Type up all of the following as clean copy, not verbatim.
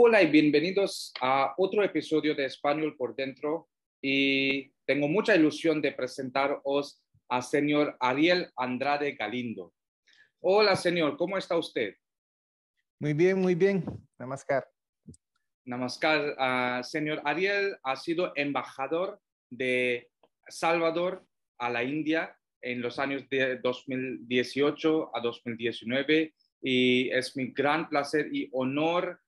Hola y bienvenidos a otro episodio de Español por Dentro y tengo mucha ilusión de presentaros a señor Ariel Andrade Galindo. Hola señor, ¿cómo está usted? Muy bien, muy bien. Namaskar. Namaskar. Señor Ariel ha sido embajador de Salvador a la India en los años de 2018 a 2019 y es mi gran placer y honor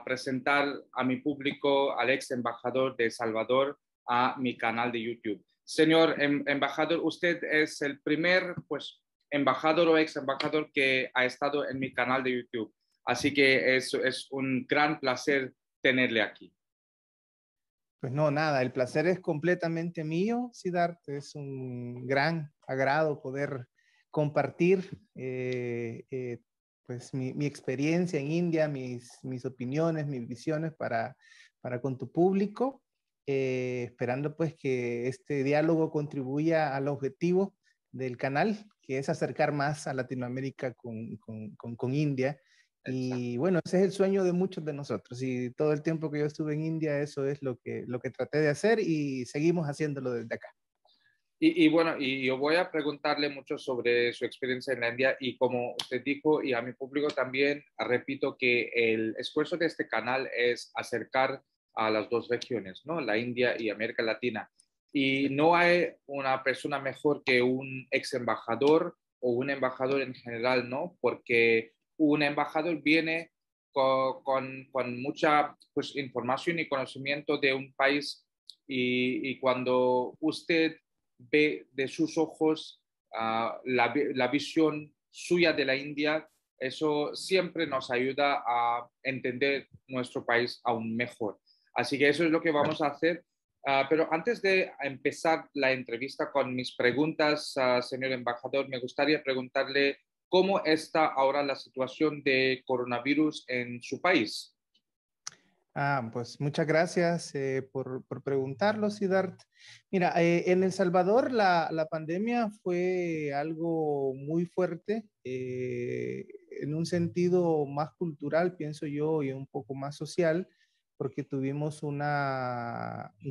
presentar a mi público al ex embajador de Salvador a mi canal de YouTube. Señor embajador, usted es el primer embajador o ex embajador que ha estado en mi canal de YouTube. Así que es un gran placer tenerle aquí. Pues no, nada, el placer es completamente mío, Siddhartha. Es un gran agrado poder compartir pues mi experiencia en India, mis opiniones, mis visiones para con tu público, esperando pues que este diálogo contribuya al objetivo del canal, que es acercar más a Latinoamérica con India. Exacto. Y bueno, ese es el sueño de muchos de nosotros. Y todo el tiempo que yo estuve en India, eso es lo que traté de hacer y seguimos haciéndolo desde acá. Y bueno, y yo voy a preguntarle mucho sobre su experiencia en la India y como usted dijo, y a mi público también, repito que el esfuerzo de este canal es acercar a las dos regiones, ¿no? La India y América Latina. Y no hay una persona mejor que un ex embajador o un embajador en general, ¿no? Porque un embajador viene con mucha información y conocimiento de un país y cuando usted ve de sus ojos la visión suya de la India, eso siempre nos ayuda a entender nuestro país aún mejor. Así que eso es lo que vamos a hacer. Pero antes de empezar la entrevista con mis preguntas, señor embajador, me gustaría preguntarle cómo está ahora la situación de coronavirus en su país. Pues muchas gracias por preguntarlo, Siddhartha. Mira, en El Salvador la pandemia fue algo muy fuerte, en un sentido más cultural, pienso yo, y un poco más social, porque tuvimos un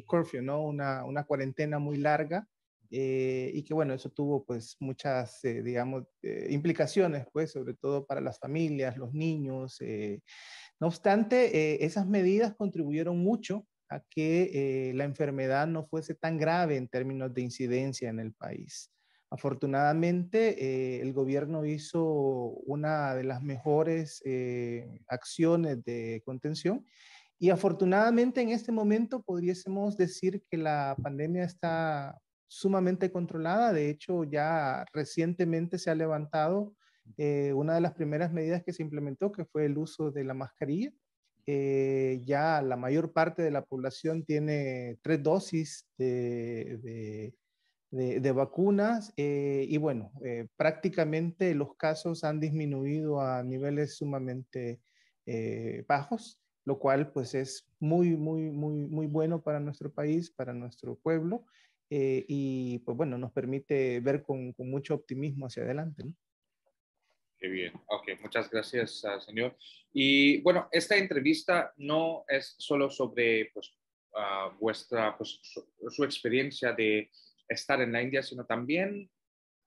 curfew, ¿no? Una cuarentena muy larga. Y que bueno, eso tuvo pues muchas, digamos, implicaciones, pues, sobre todo para las familias, los niños. No obstante, esas medidas contribuyeron mucho a que la enfermedad no fuese tan grave en términos de incidencia en el país. Afortunadamente, el gobierno hizo una de las mejores acciones de contención y afortunadamente en este momento podríamos decir que la pandemia está sumamente controlada. De hecho, ya recientemente se ha levantado una de las primeras medidas que se implementó, que fue el uso de la mascarilla. Ya la mayor parte de la población tiene 3 dosis de vacunas y bueno, prácticamente los casos han disminuido a niveles sumamente bajos, lo cual pues es muy bueno para nuestro país, para nuestro pueblo, y pues bueno, nos permite ver con mucho optimismo hacia adelante, ¿no? Qué bien. Ok, muchas gracias, señor. Y bueno, esta entrevista no es solo sobre vuestra, su experiencia de estar en la India, sino también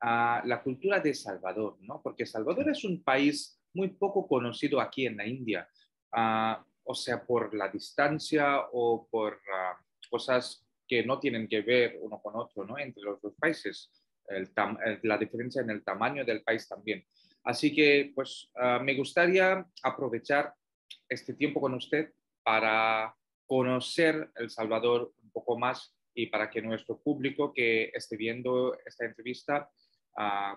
la cultura de Salvador, ¿no? Porque Salvador es un país muy poco conocido aquí en la India, o sea, por la distancia o por cosas que no tienen que ver uno con otro, ¿no? Entre los dos países, la diferencia en el tamaño del país también. Así que, pues, me gustaría aprovechar este tiempo con usted para conocer El Salvador un poco más y para que nuestro público que esté viendo esta entrevista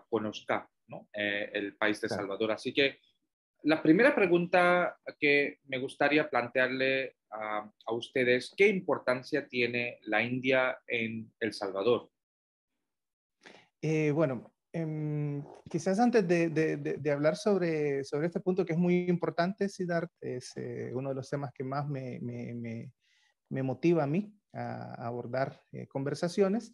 conozca, ¿no? El país de Claro. Salvador. Así que la primera pregunta que me gustaría plantearle a ustedes, ¿qué importancia tiene la India en El Salvador? Bueno, quizás antes de hablar sobre este punto que es muy importante, Siddharth, es uno de los temas que más me motiva a mí a abordar conversaciones.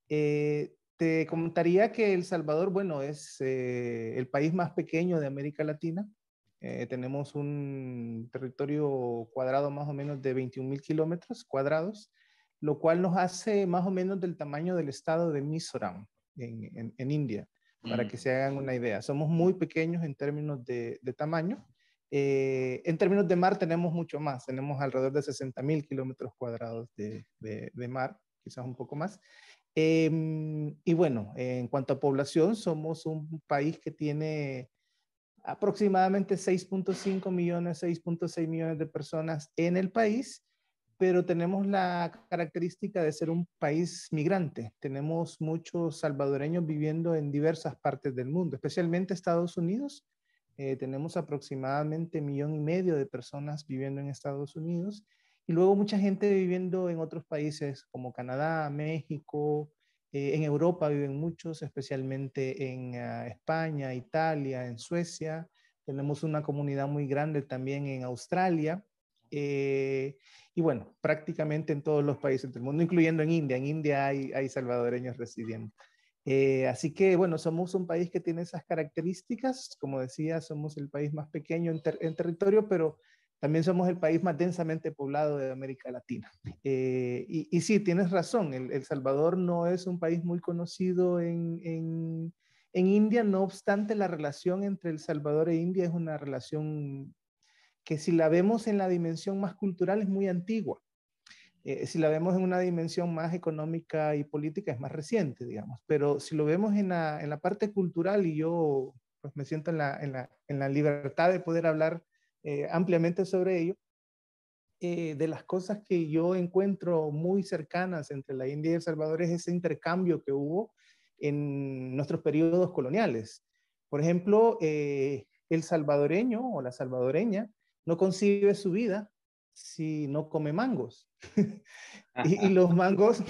Te comentaría que El Salvador, bueno, es el país más pequeño de América Latina. Tenemos un territorio cuadrado más o menos de 21.000 kilómetros cuadrados, lo cual nos hace más o menos del tamaño del estado de Mizoram en India, para que se hagan una idea. Somos muy pequeños en términos de tamaño. En términos de mar tenemos mucho más, tenemos alrededor de 60.000 kilómetros cuadrados de mar, quizás un poco más. Y bueno, en cuanto a población, somos un país que tiene aproximadamente 6.5 millones, 6.6 millones de personas en el país, pero tenemos la característica de ser un país migrante. Tenemos muchos salvadoreños viviendo en diversas partes del mundo, especialmente Estados Unidos. Tenemos aproximadamente 1,5 millones de personas viviendo en Estados Unidos y luego mucha gente viviendo en otros países como Canadá, México, en Europa viven muchos, especialmente en España, Italia, en Suecia. Tenemos una comunidad muy grande también en Australia. Y bueno, prácticamente en todos los países del mundo, incluyendo en India. En India hay salvadoreños residiendo. Así que bueno, somos un país que tiene esas características. Como decía, somos el país más pequeño en territorio, pero también somos el país más densamente poblado de América Latina. Y sí, tienes razón, El Salvador no es un país muy conocido en India, no obstante la relación entre El Salvador e India es una relación que si la vemos en la dimensión más cultural es muy antigua. Si la vemos en una dimensión más económica y política es más reciente, digamos. Pero si lo vemos en la parte cultural, y yo pues, me siento en la libertad de poder hablar ampliamente sobre ello, de las cosas que yo encuentro muy cercanas entre la India y El Salvador es ese intercambio que hubo en nuestros periodos coloniales. Por ejemplo, el salvadoreño o la salvadoreña no concibe su vida si no come mangos. Y los mangos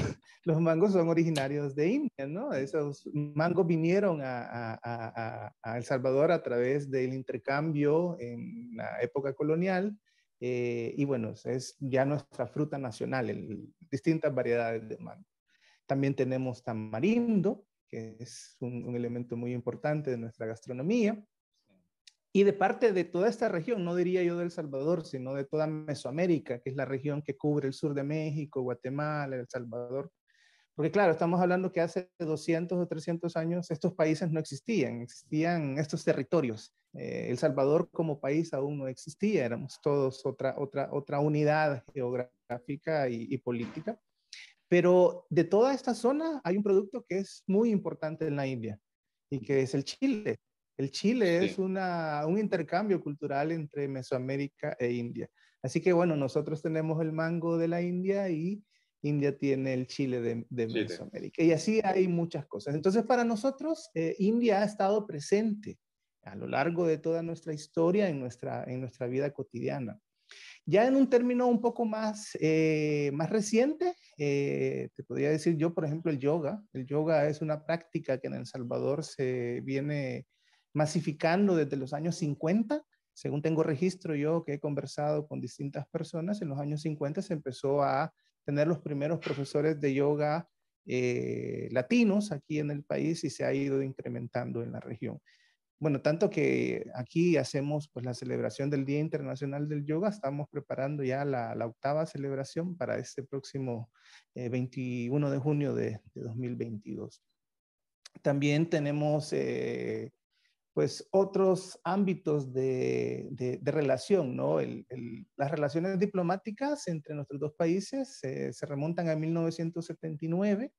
son originarios de India, ¿no? Esos mangos vinieron a El Salvador a través del intercambio en la época colonial. Y bueno, es ya nuestra fruta nacional, distintas variedades de mango. También tenemos tamarindo, que es un elemento muy importante de nuestra gastronomía. Y de parte de toda esta región, no diría yo de El Salvador, sino de toda Mesoamérica, que es la región que cubre el sur de México, Guatemala, El Salvador. Porque claro, estamos hablando que hace 200 o 300 años estos países no existían, existían estos territorios. El Salvador como país aún no existía, éramos todos otra unidad geográfica y política. Pero de toda esta zona hay un producto que es muy importante en la India y que es el chile. El chile es Sí. un intercambio cultural entre Mesoamérica e India. Así que bueno, nosotros tenemos el mango de la India y India tiene el chile de Chile. Mesoamérica. Y así hay muchas cosas. Entonces para nosotros, India ha estado presente a lo largo de toda nuestra historia en nuestra vida cotidiana. Ya en un término un poco más reciente, te podría decir yo, por ejemplo, el yoga. El yoga es una práctica que en El Salvador se viene masificando desde los años 50. Según tengo registro yo que he conversado con distintas personas, en los años 50 se empezó a tener los primeros profesores de yoga latinos aquí en el país y se ha ido incrementando en la región. Bueno, tanto que aquí hacemos pues la celebración del Día Internacional del Yoga, estamos preparando ya la octava celebración para este próximo 21 de junio de 2022. También tenemos pues otros ámbitos de relación, ¿no? Las relaciones diplomáticas entre nuestros dos países se remontan a 1979.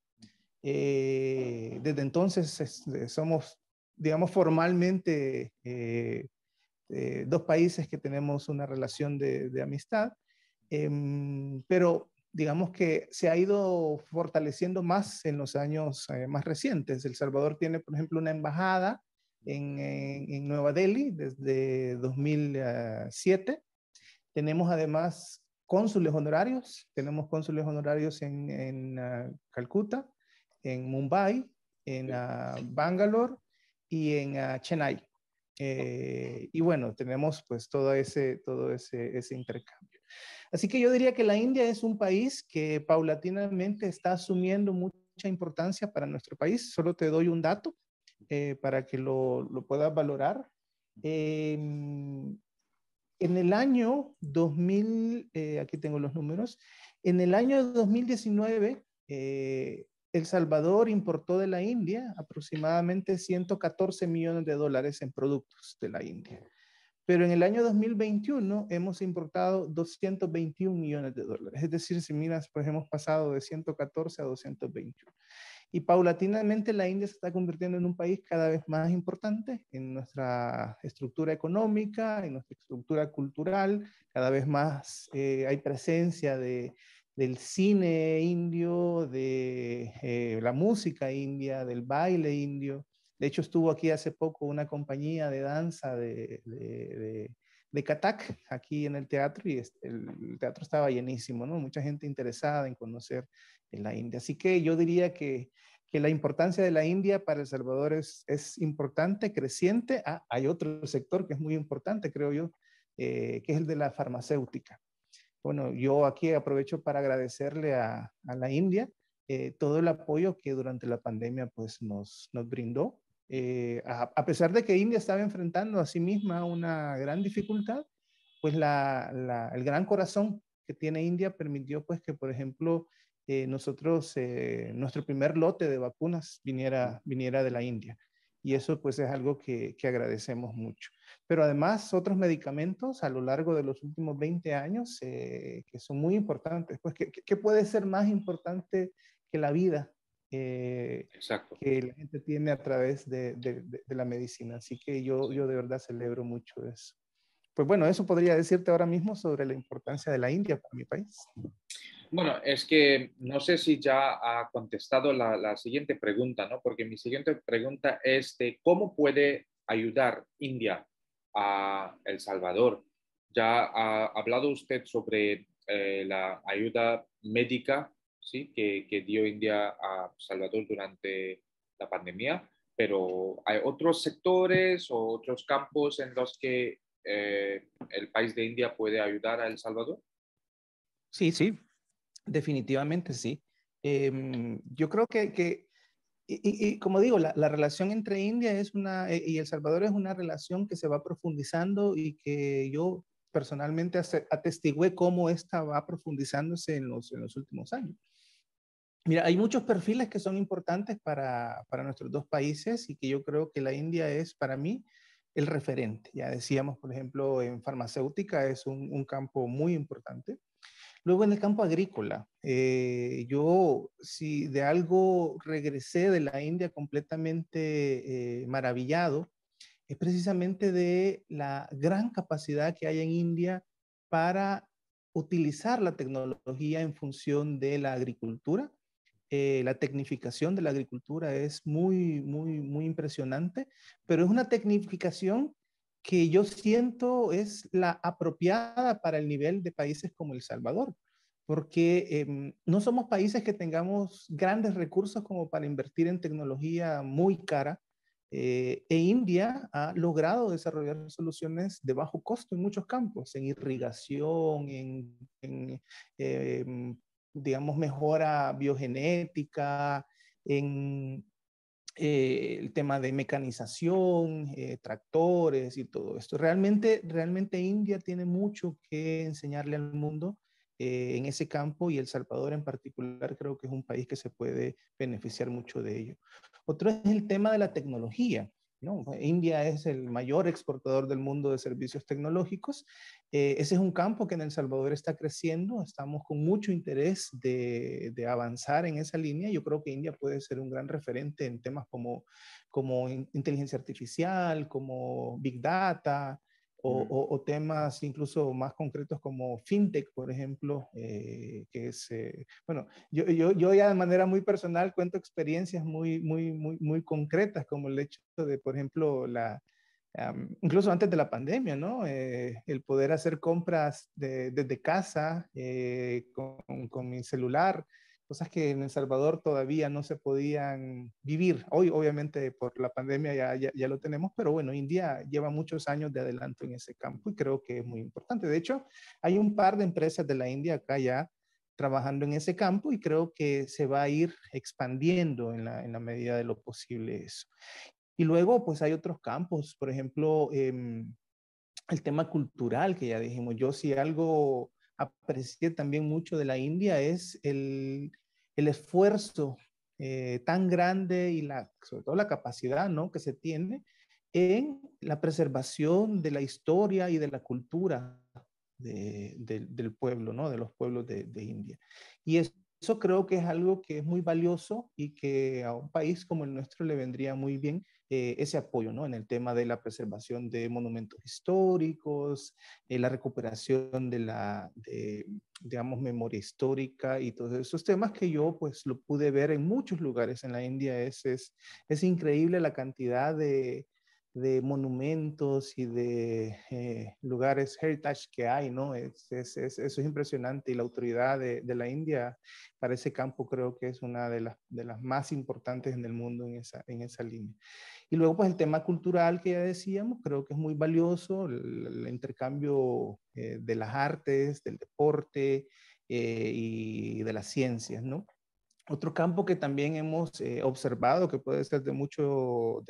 Desde entonces somos, digamos, formalmente dos países que tenemos una relación de amistad, pero digamos que se ha ido fortaleciendo más en los años más recientes. El Salvador tiene, por ejemplo, una embajada en Nueva Delhi desde 2007. Tenemos además tenemos cónsules honorarios en Calcuta, en Mumbai, en Bangalore y en Chennai. Y bueno, tenemos pues ese intercambio. Así que yo diría que la India es un país que paulatinamente está asumiendo mucha importancia para nuestro país. Solo te doy un dato para que lo puedas valorar. En el año 2000, aquí tengo los números, en el año 2019, El Salvador importó de la India aproximadamente 114 millones de dólares en productos de la India. Pero en el año 2021 hemos importado 221 millones de dólares. Es decir, si miras, pues hemos pasado de 114 a 221. Y paulatinamente la India se está convirtiendo en un país cada vez más importante en nuestra estructura económica, en nuestra estructura cultural. Cada vez más hay presencia del cine indio, de la música india, del baile indio. De hecho, estuvo aquí hace poco una compañía de danza de Kathak aquí en el teatro y el teatro estaba llenísimo, ¿no? Mucha gente interesada en conocer la India. Así que yo diría que la importancia de la India para El Salvador es importante, creciente. Ah, hay otro sector que es muy importante, creo yo, que es el de la farmacéutica. Bueno, yo aquí aprovecho para agradecerle a la India todo el apoyo que durante la pandemia pues, nos brindó. A pesar de que India estaba enfrentando a sí misma una gran dificultad, pues el gran corazón que tiene India permitió pues que, por ejemplo, nosotros, nuestro primer lote de vacunas viniera de la India. Y eso pues es algo que agradecemos mucho. Pero además otros medicamentos a lo largo de los últimos 20 años que son muy importantes. Pues, ¿qué puede ser más importante que la vida Exacto. que la gente tiene a través de la medicina? Así que yo de verdad celebro mucho eso. Pues bueno, eso podría decirte ahora mismo sobre la importancia de la India para mi país. Bueno, es que no sé si ya ha contestado la siguiente pregunta, ¿no? Porque mi siguiente pregunta es de cómo puede ayudar India a El Salvador. Ya ha hablado usted sobre la ayuda médica, ¿sí? Que dio India a Salvador durante la pandemia, pero ¿hay otros sectores o otros campos en los que el país de India puede ayudar a El Salvador? Sí, sí, definitivamente sí. Yo creo y como digo, la relación entre India y El Salvador es una relación que se va profundizando y que yo personalmente atestigué cómo esta va profundizándose en los últimos años. Mira, hay muchos perfiles que son importantes para nuestros dos países y que yo creo que la India es para mí el referente. Ya decíamos, por ejemplo, en farmacéutica es un campo muy importante. Luego en el campo agrícola, yo si de algo regresé de la India completamente maravillado, es precisamente de la gran capacidad que hay en India para utilizar la tecnología en función de la agricultura. La tecnificación de la agricultura es muy impresionante, pero es una tecnificación que yo siento es la apropiada para el nivel de países como El Salvador, porque no somos países que tengamos grandes recursos como para invertir en tecnología muy cara. India ha logrado desarrollar soluciones de bajo costo en muchos campos, en irrigación, eh, digamos, mejora biogenética, en el tema de mecanización, tractores y todo esto. Realmente India tiene mucho que enseñarle al mundo en ese campo y El Salvador en particular creo que es un país que se puede beneficiar mucho de ello. Otro es el tema de la tecnología. ¿No? India es el mayor exportador del mundo de servicios tecnológicos. Ese es un campo que en El Salvador está creciendo. Estamos con mucho interés de avanzar en esa línea. Yo creo que India puede ser un gran referente en temas como inteligencia artificial, como Big Data, o temas incluso más concretos como fintech, por ejemplo, que es, bueno, yo ya de manera muy personal cuento experiencias muy concretas, como el hecho de, por ejemplo, incluso antes de la pandemia, ¿no? El poder hacer compras desde casa con mi celular, cosas que en El Salvador todavía no se podían vivir. Hoy, obviamente, por la pandemia ya lo tenemos, pero bueno, India lleva muchos años de adelanto en ese campo y creo que es muy importante. De hecho, hay un par de empresas de la India acá ya trabajando en ese campo y creo que se va a ir expandiendo en la medida de lo posible eso. Y luego, pues hay otros campos, por ejemplo, el tema cultural que ya dijimos. Yo si algo aprecié también mucho de la India es el esfuerzo tan grande y sobre todo la capacidad, ¿no?, que se tiene en la preservación de la historia y de la cultura del pueblo, ¿no?, de los pueblos de India. Y eso creo que es algo que es muy valioso y que a un país como el nuestro le vendría muy bien ese apoyo, ¿no?, en el tema de la preservación de monumentos históricos, la recuperación digamos, memoria histórica y todos esos temas que yo pues lo pude ver en muchos lugares en la India. Es increíble la cantidad de monumentos y de lugares heritage que hay, ¿no? Eso es impresionante y la autoridad de la India para ese campo creo que es una de las más importantes en el mundo en esa línea. Y luego, pues el tema cultural que ya decíamos, creo que es muy valioso, el intercambio de las artes, del deporte y de las ciencias, ¿no? Otro campo que también hemos observado que puede ser de mucho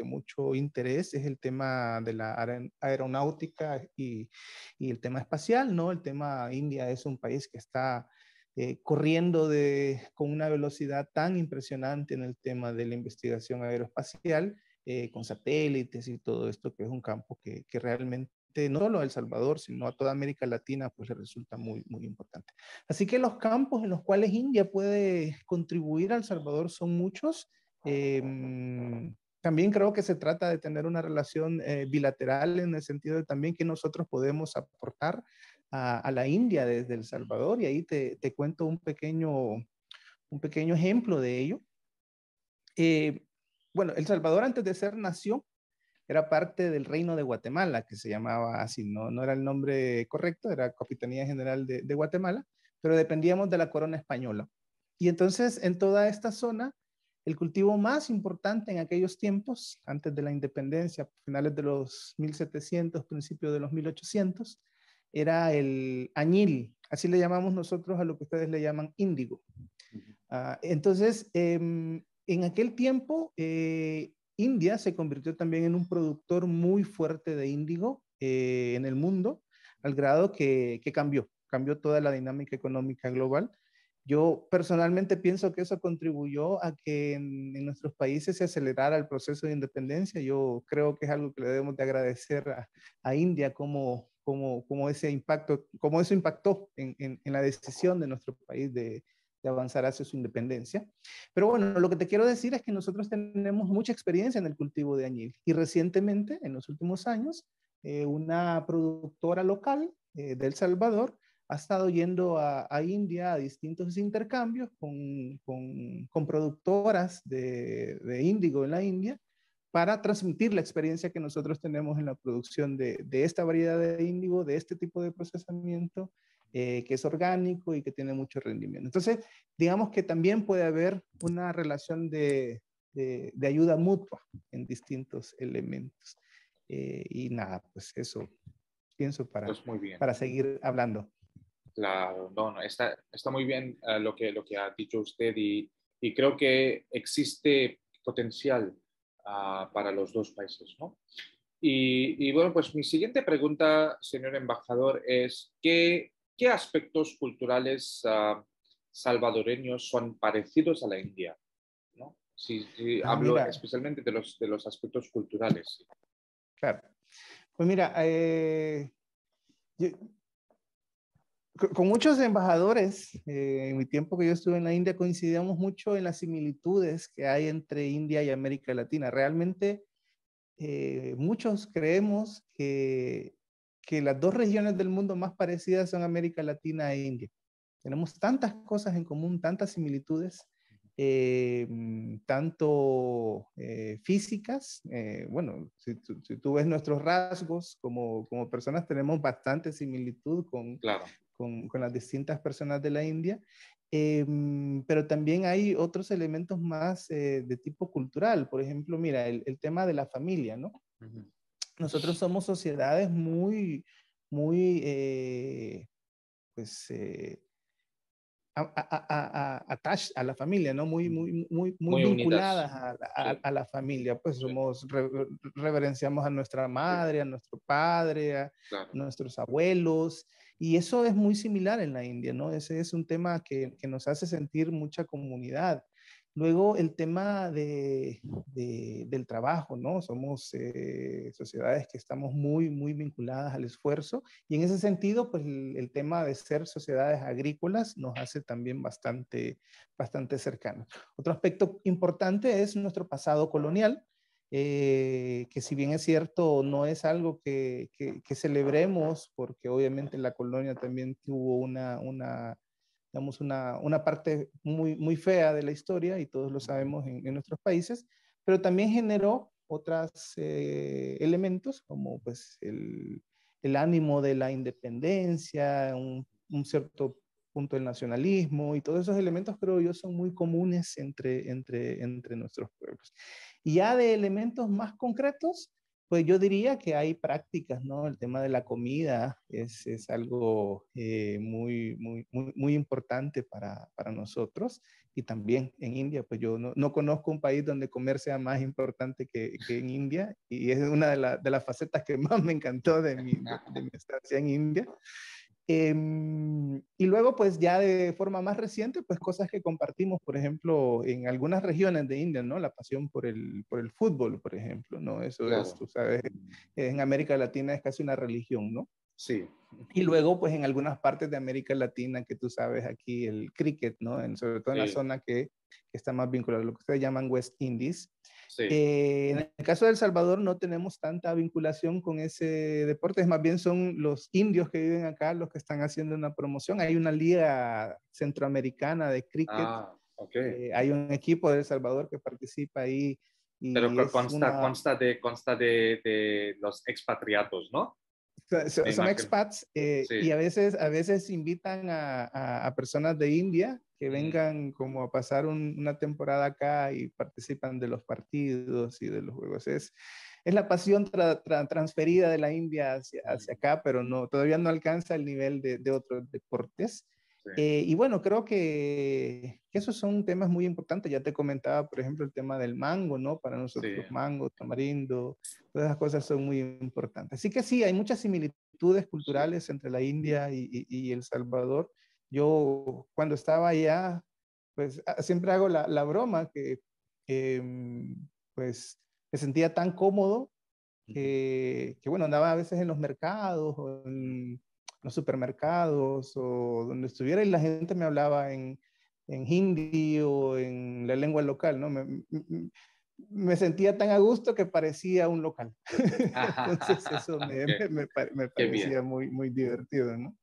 interés es el tema de la aeronáutica y el tema espacial, ¿no? El tema, India es un país que está corriendo con una velocidad tan impresionante en el tema de la investigación aeroespacial, con satélites y todo esto, que es un campo que realmente no solo a El Salvador, sino a toda América Latina, pues le resulta muy, muy importante. Así que los campos en los cuales India puede contribuir a El Salvador son muchos. Eh, También creo que se trata de tener una relación bilateral en el sentido de también que nosotros podemos aportar a la India desde El Salvador, y ahí te cuento un pequeño ejemplo de ello. Eh, bueno, El Salvador antes de ser nación era parte del Reino de Guatemala, que se llamaba así, no era el nombre correcto, era Capitanía General de Guatemala, pero dependíamos de la corona española. Y entonces en toda esta zona, el cultivo más importante en aquellos tiempos, antes de la independencia, finales de los 1700, principios de los 1800, era el añil, así le llamamos nosotros a lo que ustedes le llaman índigo. Entonces, en aquel tiempo, India se convirtió también en un productor muy fuerte de índigo en el mundo, al grado que cambió toda la dinámica económica global. Yo personalmente pienso que eso contribuyó a que en nuestros países se acelerara el proceso de independencia. Yo creo que es algo que le debemos de agradecer a India como ese impacto, como eso impactó en la decisión de nuestro país de avanzar hacia su independencia. Pero bueno, lo que te quiero decir es que nosotros tenemos mucha experiencia en el cultivo de añil y recientemente, en los últimos años, una productora local de El Salvador ha estado yendo a India a distintos intercambios con productoras de índigo en la India para transmitir la experiencia que nosotros tenemos en la producción de esta variedad de índigo, de este tipo de procesamiento, que es orgánico y que tiene mucho rendimiento. Entonces, digamos que también puede haber una relación de ayuda mutua en distintos elementos. Y nada, pues eso pienso Pues muy bien. para seguir hablando. Claro, no, está muy bien lo que ha dicho usted y creo que existe potencial para los dos países, ¿no? Y bueno, pues mi siguiente pregunta, señor embajador, es ¿qué aspectos culturales salvadoreños son parecidos a la India? ¿No? Si hablo Mira, especialmente de los aspectos culturales. claro. Pues mira, yo, con muchos embajadores, en mi tiempo que yo estuve en la India, coincidíamos mucho en las similitudes que hay entre India y América Latina. Realmente, muchos creemos que las dos regiones del mundo más parecidas son América Latina e India. Tenemos tantas cosas en común, tantas similitudes, tanto físicas. Bueno, si tú ves nuestros rasgos como personas, tenemos bastante similitud Claro. con las distintas personas de la India, pero también hay otros elementos más de tipo cultural. Por ejemplo, mira, el tema de la familia, ¿no? Uh-huh. Nosotros somos sociedades muy, muy, pues, a la familia, ¿no? Muy Muy unidas. vinculadas Sí, a la familia, pues sí, reverenciamos a nuestra sí, madre, a nuestro padre, a claro. nuestros abuelos, y eso es muy similar en la India, ¿no? Ese es un tema que nos hace sentir mucha comunidad. Luego el tema del trabajo, ¿no? Somos sociedades que estamos muy vinculadas al esfuerzo y en ese sentido, pues el tema de ser sociedades agrícolas nos hace también bastante cercanos. Otro aspecto importante es nuestro pasado colonial, que si bien es cierto, no es algo que celebremos, porque obviamente la colonia también tuvo digamos, una parte muy fea de la historia y todos lo sabemos en nuestros países, pero también generó otros elementos como pues el ánimo de la independencia, un cierto punto del nacionalismo y todos esos elementos creo yo son muy comunes entre nuestros pueblos. Y ya de elementos más concretos, pues yo diría que hay prácticas, ¿no? El tema de la comida es algo muy importante para nosotros. Y también en India, pues yo no conozco un país donde comer sea más importante que en India. Y es una de las facetas que más me encantó de mi estancia en India. Y luego, pues ya de forma más reciente, pues cosas que compartimos, por ejemplo, en algunas regiones de India, ¿no? La pasión por el fútbol, por ejemplo, ¿no? Eso es, Claro. tú sabes, en América Latina es casi una religión, ¿no? Sí, Y luego, pues en algunas partes de América Latina, que tú sabes aquí, el cricket, ¿no? Sobre todo en la sí, zona que está más vinculada a lo que ustedes llaman West Indies. sí. En el caso de El Salvador no tenemos tanta vinculación con ese deporte, es más bien son los indios que viven acá los que están haciendo una promoción. Hay una liga centroamericana de cricket, Ah, ok. hay un equipo de El Salvador que participa ahí Pero y que es una, consta de los expatriatos, ¿no? Me son imagino. expats y Sí. a veces invitan a personas de India que Mm, vengan como a pasar una temporada acá y participan de los partidos y de los juegos. Es la pasión transferida de la India hacia mm, acá, pero no, todavía no alcanza el nivel de otros deportes. sí, Y bueno, creo que esos son temas muy importantes. Ya te comentaba, por ejemplo, el tema del mango, ¿no? Para sí. nosotros, mango, tamarindo, todas esas cosas son muy importantes. Así que sí, hay muchas similitudes Sí. culturales entre la India y El Salvador. Yo cuando estaba allá, pues siempre hago la broma pues me sentía tan cómodo Ujú. bueno, andaba a veces en los mercados o en los supermercados o donde estuviera y la gente me hablaba en hindi o en la lengua local, ¿no? Me sentía tan a gusto que parecía un local. Entonces eso Ok, me qué bien, parecía muy divertido, ¿no?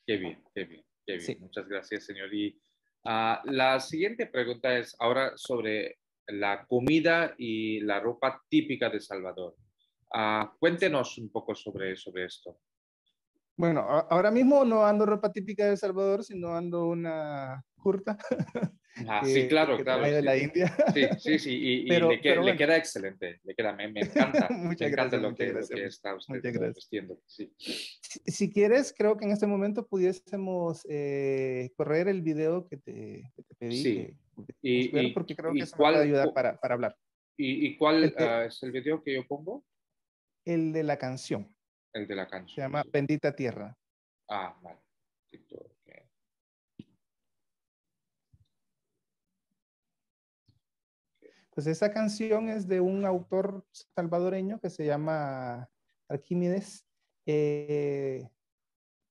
qué bien, qué bien, qué bien. Sí. Muchas gracias, señor. Y la siguiente pregunta es ahora sobre la comida y la ropa típica de Salvador. Cuéntenos un poco sobre esto. Bueno, ahora mismo no ando ropa típica de El Salvador, sino ando una kurta Sí, claro, que claro, trae de sí. la India. Sí, y Pero le bueno, queda excelente, le queda, me muchas encanta gracias, muchas lo gracias, que está usted muchas gracias. vestiendo. Sí, Si quieres, creo que en este momento pudiésemos correr el video que te pedí sí. que pudiésemos ver, porque creo que Y eso me puede cuál, ayudar para hablar. y cuál El de, es el video que yo pongo? el de la canción, El de la se canción, llama sí. Bendita Tierra. Vale. TikTok, ok. Pues esa canción es de un autor salvadoreño que se llama Arquímedes. Eh,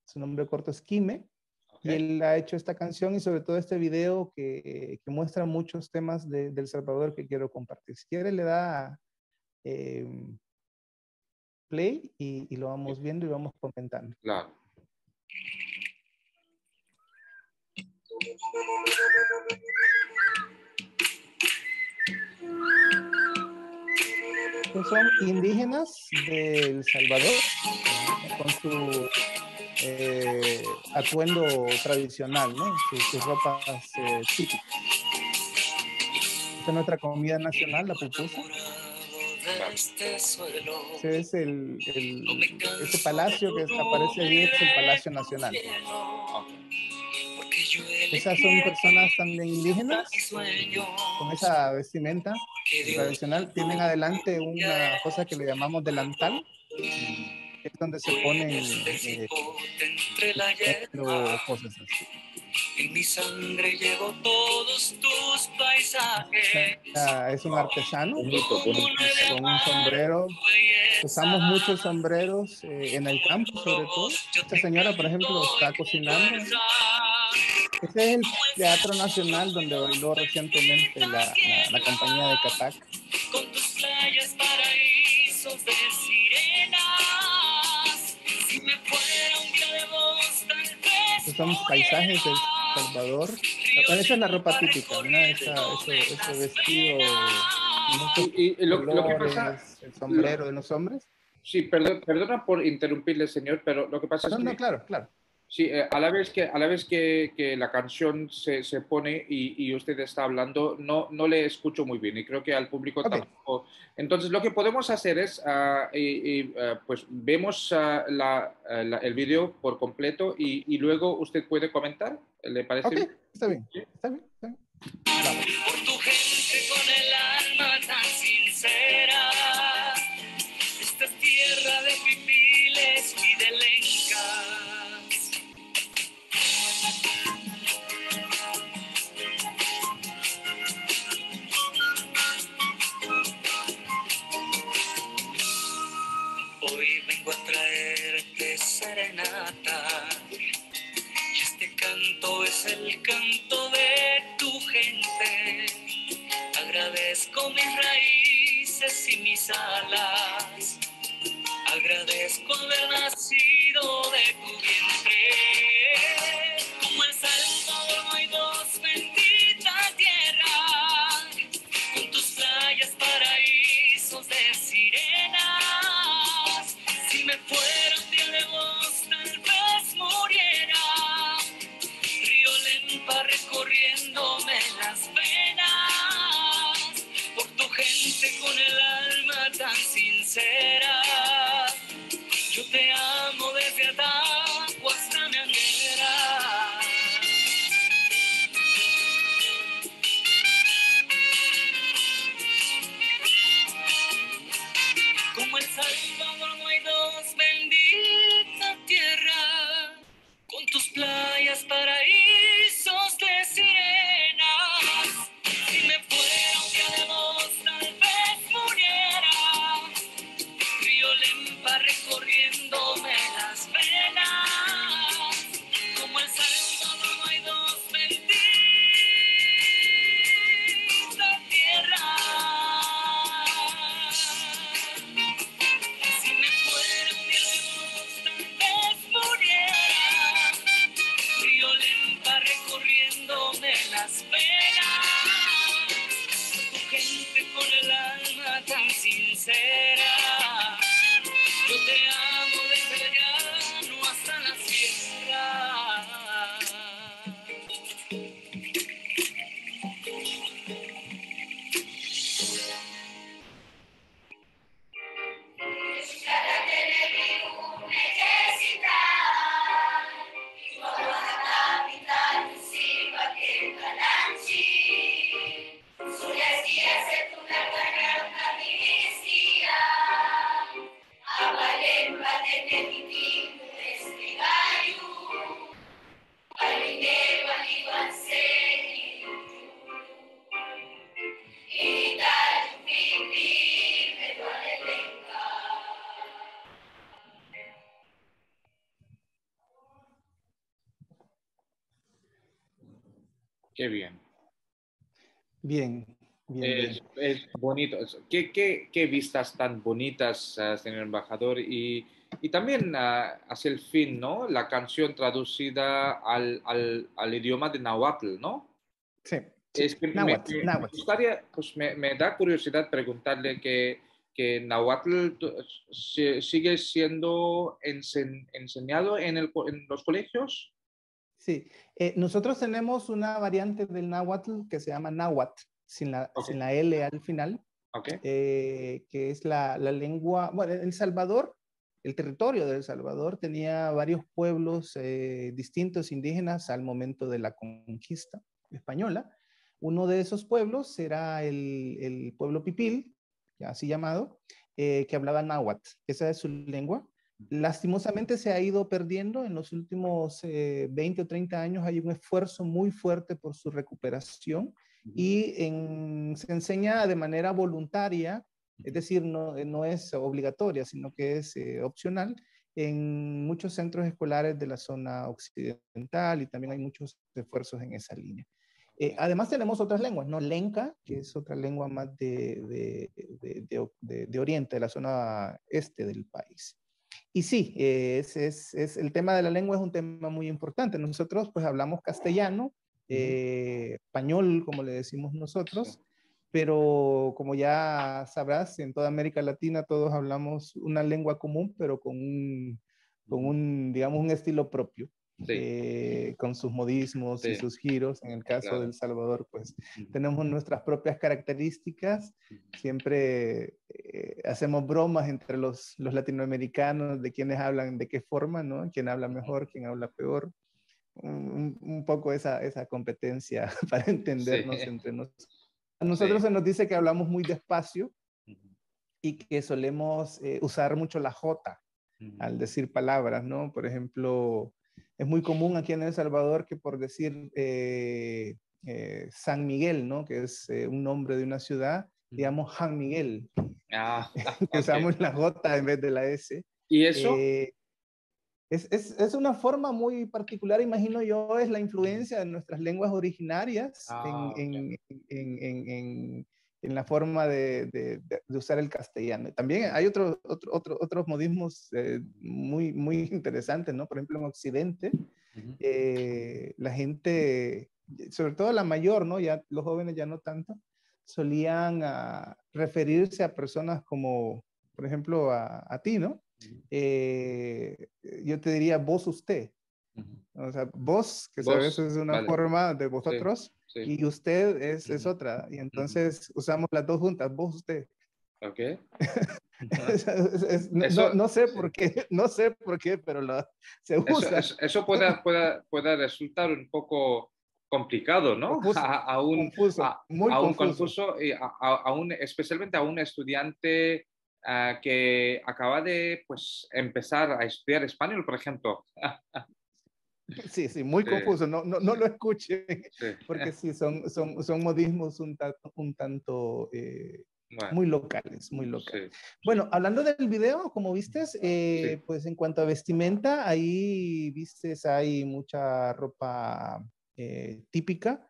Su nombre corto es Quime. Ok. Y él ha hecho esta canción y sobre todo este video que muestra muchos temas del Salvador que quiero compartir. Si quiere, le da eh, play y lo vamos viendo y vamos comentando. Claro. Estos son indígenas del Salvador con su atuendo tradicional, ¿no? Sus ropas típicas. Esta es nuestra comida nacional, la pupusa. Vale. Ese es ese palacio que aparece ahí, es el Palacio Nacional. Ok. Esas son personas también indígenas, con esa vestimenta tradicional. Tienen adelante una cosa que le llamamos delantal, que es donde se ponen o cosas así. En mi sangre llevo todos tus paisajes. Es un artesano Bonito, bonito. con un sombrero. Usamos muchos sombreros en el campo, sobre todo. Esta señora, por ejemplo, está cocinando. Ese es el Teatro Nacional donde bailó recientemente la compañía de Catac. Con tus playas, paraísos de sirenas. Si me fuera un día de vos, tal vez Estos son paisajes de El Salvador. Bueno, esa es la ropa típica, ¿no? Ese vestido, muchos Y lo que colores, pasa, el sombrero de los hombres. sí, perdona por interrumpirle, señor, pero lo que pasa es No, que no, claro, claro. sí, a la vez que la canción se pone y usted está hablando, no le escucho muy bien y creo que al público Ok, tampoco. Entonces, lo que podemos hacer es, pues vemos el video por completo y luego usted puede comentar. ¿Le parece ok, bien? está bien, Sí. está bien, está bien. Vamos. por tu gente con el alma tan sincera. Esta es tierra de pipiles y de lencas. Hoy vengo a traerte serenata. Y este canto es el canto de tu gente. Agradezco mis raíces y mis alas. Agradezco haber nacido de tu vientre. Como El Salvador no hay dos, bendita tierra. Con tus playas, paraísos de sirenas. Si me fuera un día de vos, tal vez muriera. Río Lempa recorriéndome las venas. Por tu gente con el alma tan sincera. Yo te amo desde Ataco hasta Meanguera. Como El Salvador no hay dos, bendita tierra. Con tus playas, paraísos de sirenas. Si me fuera un día de vos, tal vez muriera. Río Lempa recorriéndome las venas. Como El Salvador no hay dos, bendita tierra. Si me fuera un día de vos, tal vez muriera. Río Lempa recorriéndome las venas. Tu gente con el alma tan sincera. Yo te amo desde el llano hasta la sierra. Qué bien. Bien, bien, bien. Es bonito. ¿Qué vistas tan bonitas, señor embajador? Y también hacia el fin, ¿no? La canción traducida al idioma de Nahuatl, ¿no? Sí, sí. Es que Náhuatl, me náhuatl. gustaría, pues me da curiosidad preguntarle que Nahuatl sigue siendo enseñado en los colegios. Sí, nosotros tenemos una variante del náhuatl que se llama náhuatl, Ok, sin la L al final, ok, que es la lengua, bueno, en El Salvador el territorio de El Salvador tenía varios pueblos distintos indígenas al momento de la conquista española. Uno de esos pueblos era el pueblo Pipil, así llamado, que hablaba náhuatl. Esa es su lengua. Lastimosamente se ha ido perdiendo en los últimos 20 o 30 años. Hay un esfuerzo muy fuerte por su recuperación y se enseña de manera voluntaria, es decir, no es obligatoria, sino que es opcional en muchos centros escolares de la zona occidental y también hay muchos esfuerzos en esa línea. Además tenemos otras lenguas, ¿no? Lenca, que es otra lengua más de Oriente, de la zona este del país. Y sí, el tema de la lengua es un tema muy importante. Nosotros pues hablamos castellano, español, como le decimos nosotros, pero como ya sabrás, en toda América Latina todos hablamos una lengua común, pero digamos, un estilo propio. Sí. Con sus modismos sí. Y sus giros. En el caso claro. de El Salvador, pues tenemos nuestras propias características. Siempre hacemos bromas entre los latinoamericanos de quienes hablan de qué forma, ¿no? Quién habla mejor, quién habla peor. Un poco esa competencia para entendernos sí. entre nosotros. A nosotros sí. Se nos dice que hablamos muy despacio y que solemos usar mucho la J al decir palabras, ¿no? Por ejemplo, es muy común aquí en El Salvador que por decir San Miguel, ¿no? Que es un nombre de una ciudad, digamos San Miguel. Que usamos la J en vez de la S. ¿Y eso? Es una forma muy particular, imagino yo, es la influencia de nuestras lenguas originarias en la forma de usar el castellano. También hay otros modismos muy, muy interesantes, ¿no? Por ejemplo, en Occidente, la gente, sobre todo la mayor, ¿no? Ya los jóvenes ya no tanto, solían referirse a personas como, por ejemplo, a ti, ¿no? Yo te diría vos, usted. O sea, vos, que sabes, es una vale. Forma de vosotros, sí, sí. Y usted es otra. Y entonces usamos las dos juntas, vos, usted. Ok. No sé por qué, no sé por qué, pero se usa. Eso puede resultar un poco complicado, ¿no? Confuso, muy confuso. Y especialmente a un estudiante que acaba de pues, empezar a estudiar español, por ejemplo. Sí, muy confuso, no lo escuchen, sí. Porque sí, son modismos un tanto bueno, muy locales. Sí, bueno, hablando del video, como vistes, sí. Pues en cuanto a vestimenta, ahí vistes, hay mucha ropa típica,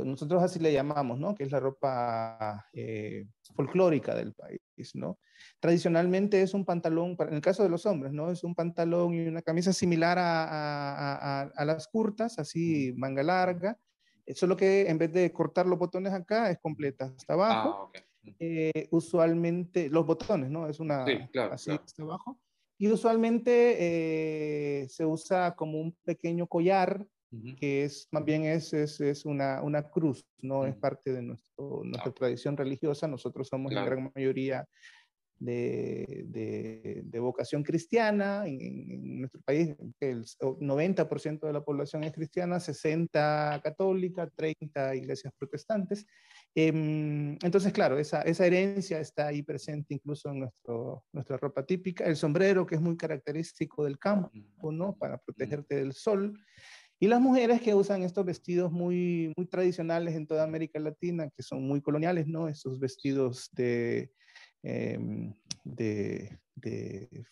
nosotros así le llamamos, ¿no? Que es la ropa folclórica del país, ¿no? Tradicionalmente es un pantalón, en el caso de los hombres, ¿no? Es un pantalón y una camisa similar a las curtas, así manga larga, solo que en vez de cortar los botones acá, es completa hasta abajo. Okay. Usualmente, los botones, ¿no? Es una, sí, claro, así claro. Hasta abajo. Y usualmente se usa como un pequeño collar, que es más bien es una cruz, ¿no? Es parte de nuestra tradición religiosa. Nosotros somos claro. En gran mayoría de vocación cristiana en nuestro país. El 90% de la población es cristiana, 60 católica, 30 iglesias protestantes. Entonces, claro, esa herencia está ahí presente incluso en nuestra ropa típica. El sombrero, que es muy característico del campo, ¿no? Para protegerte del sol. Y las mujeres que usan estos vestidos muy, muy tradicionales en toda América Latina, que son muy coloniales, ¿no? Estos vestidos de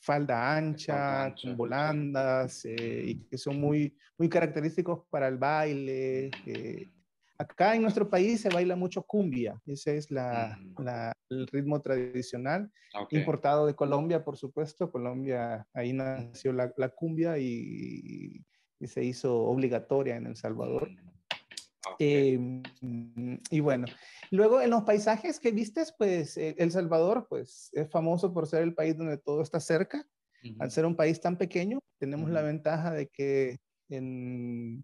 falda ancha, con volandas, y que son muy, muy característicos para el baile. Acá en nuestro país se baila mucho cumbia, ese es el ritmo tradicional, okay. Importado de Colombia, por supuesto. Colombia, ahí nació la cumbia y se hizo obligatoria en El Salvador. Okay. Y bueno, luego en los paisajes que vistes, pues El Salvador pues, es famoso por ser el país donde todo está cerca. Al ser un país tan pequeño, tenemos la ventaja de que en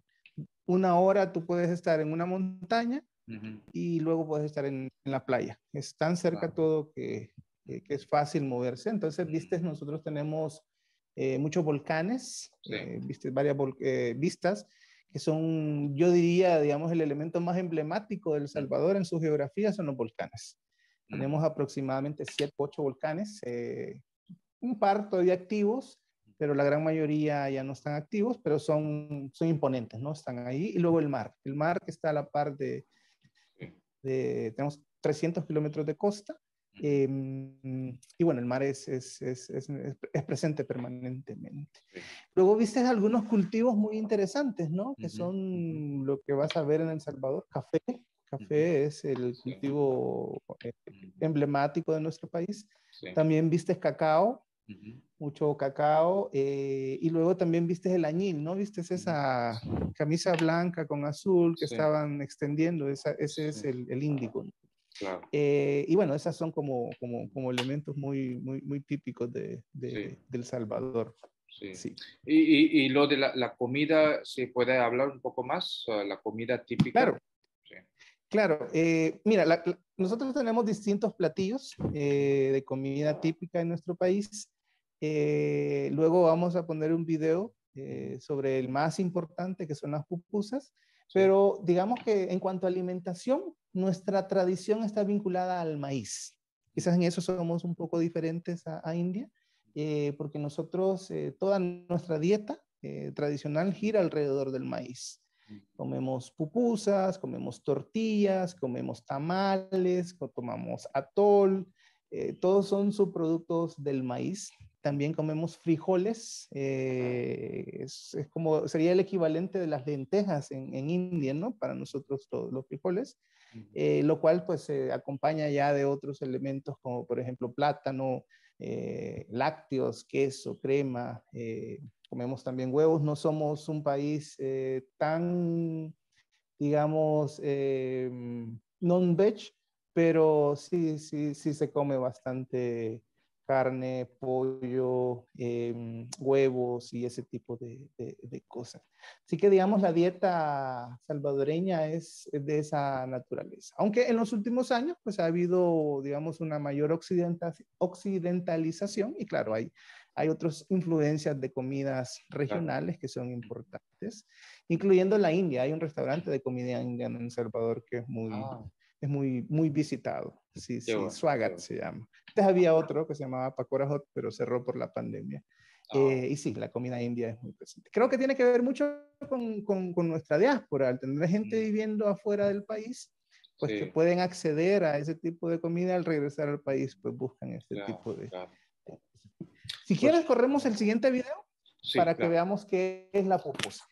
una hora tú puedes estar en una montaña y luego puedes estar en la playa. Es tan cerca todo que que es fácil moverse. Entonces, viste, nosotros tenemos muchos volcanes, viste, varias vistas, que son, yo diría, digamos, el elemento más emblemático de El Salvador en su geografía son los volcanes. Tenemos aproximadamente 7 u 8 volcanes, un par todavía activos, pero la gran mayoría ya no están activos, pero son imponentes, ¿no? Están ahí. Y luego el mar que está a la par tenemos 300 kilómetros de costa. Y bueno, el mar es presente permanentemente. Luego viste algunos cultivos muy interesantes, ¿no? Que son lo que vas a ver en El Salvador, café. Café es el cultivo emblemático de nuestro país. También viste cacao, mucho cacao, y luego también viste el añil, ¿no? Viste esa camisa blanca con azul que estaban extendiendo, ese es el índigo, ¿no? Claro. Y bueno, esas son como elementos muy típicos de El Salvador. Sí. Y lo de la comida, ¿se puede hablar un poco más? La comida típica. Claro. Claro, mira, nosotros tenemos distintos platillos de comida típica en nuestro país. Luego vamos a poner un video sobre el más importante, que son las pupusas. Pero digamos que en cuanto a alimentación, nuestra tradición está vinculada al maíz. Quizás en eso somos un poco diferentes a India, porque nosotros, toda nuestra dieta tradicional gira alrededor del maíz. Comemos pupusas, comemos tortillas, comemos tamales, tomamos atol, todos son subproductos del maíz. También comemos frijoles, es como sería el equivalente de las lentejas en India, ¿no? Para nosotros todos los frijoles, lo cual pues se acompaña ya de otros elementos como por ejemplo plátano, lácteos, queso, crema, comemos también huevos. No somos un país tan, digamos, non-veg, pero sí se come bastante carne, pollo, huevos y ese tipo de cosas. Así que, digamos, la dieta salvadoreña es de esa naturaleza. Aunque en los últimos años, pues ha habido, digamos, una mayor occidentalización y claro, hay otras influencias de comidas regionales que son importantes, incluyendo la India. Hay un restaurante de comida indiana en El Salvador que es muy visitado. Sí, bueno, Swagat se llama. Antes había otro que se llamaba Pakora Hut, pero cerró por la pandemia. Y sí, la comida india es muy presente. Creo que tiene que ver mucho con nuestra diáspora. Al tener gente viviendo afuera del país, pues que pueden acceder a ese tipo de comida, al regresar al país, pues buscan este tipo de... Si quieres, corremos el siguiente video para que veamos qué es la pupusa.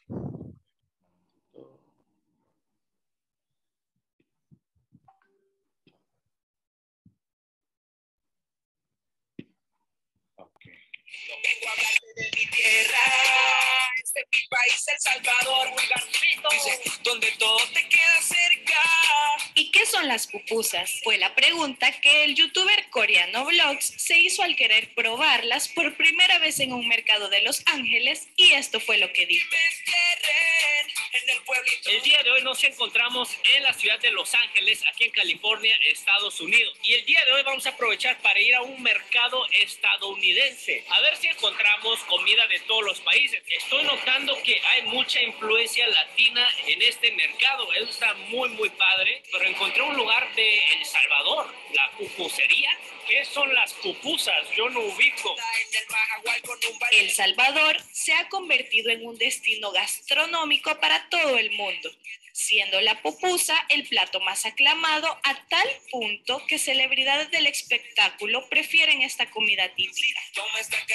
Vengo a hablarte de mi tierra, este es mi país, El Salvador, muy garcito, dice, donde todo te queda cerca. ¿Y qué son las pupusas? Fue la pregunta que el youtuber coreano Vlogs se hizo al querer probarlas por primera vez en un mercado de Los Ángeles, y esto fue lo que dijo. El día de hoy nos encontramos en la ciudad de Los Ángeles, aquí en California, Estados Unidos. Y el día de hoy vamos a aprovechar para ir a un mercado estadounidense, a ver si encontramos comida de todos los países. Estoy notando que hay mucha influencia latina en este mercado. Eso está muy padre. Pero encontré un lugar de El Salvador, la pupusería. ¿Qué son las pupusas? Yo no ubico. El Salvador se ha convertido en un destino gastronómico para todo el mundo, siendo la pupusa el plato más aclamado, a tal punto que celebridades del espectáculo prefieren esta comida típica.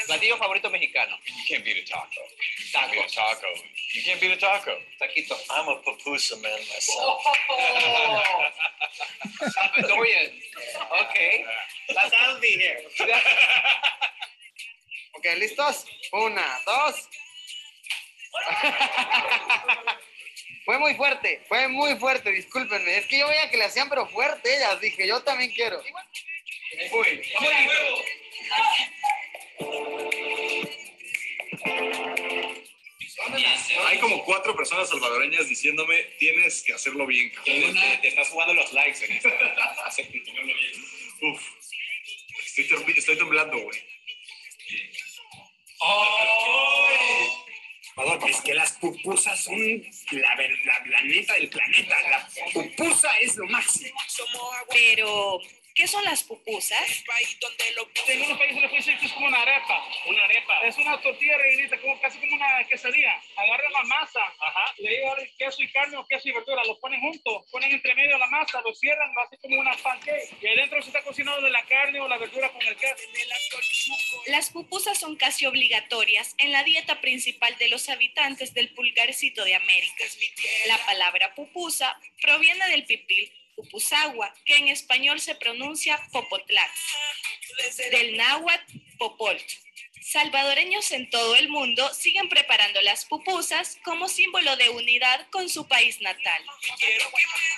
Platillo favorito mexicano. You can't beat a taco. Taco. You can't beat a taco. Taquito. I'm a pupusa man myself. Salvadorian. Okay. Let's all be here. Okay, ¿listos? 1, 2. Fue muy fuerte, discúlpenme. Es que yo veía que le hacían pero fuerte ellas. Dije, yo también quiero. Uy, hay como 4 personas salvadoreñas diciéndome, tienes que hacerlo bien. Te estás jugando los likes en esto. Uf, estoy temblando, güey. Es que las pupusas son la neta del planeta. La pupusa es lo máximo. Pero, ¿qué son las pupusas? En unos países le pueden decir que es como una arepa. Una arepa. Es una tortilla rellenita, casi como una quesadilla. Agarran la masa, Ajá. le llevan queso y carne o queso y verdura, lo ponen juntos, ponen entre medio la masa, lo cierran, lo hacen como una pancake. Y adentro se está cocinando de la carne o la verdura con el queso. Las pupusas son casi obligatorias en la dieta principal de los habitantes del pulgarcito de América. La palabra pupusa proviene del pipil pupusagua, que en español se pronuncia popotlac, del náhuatl popol. Salvadoreños en todo el mundo siguen preparando las pupusas como símbolo de unidad con su país natal.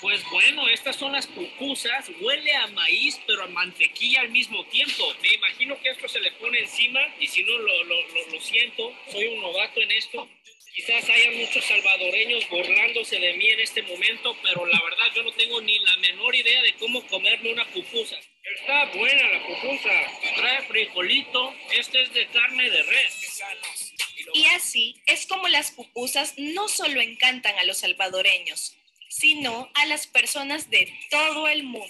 Pues bueno, estas son las pupusas. Huele a maíz, pero a mantequilla al mismo tiempo. Me imagino que esto se le pone encima y si no lo siento, soy un novato en esto. Quizás haya muchos salvadoreños burlándose de mí en este momento, pero la verdad yo no tengo ni la menor idea de cómo comerme una pupusa. Está buena la pupusa, trae frijolito, este es de carne de res. Y así es como las pupusas no solo encantan a los salvadoreños, sino a las personas de todo el mundo.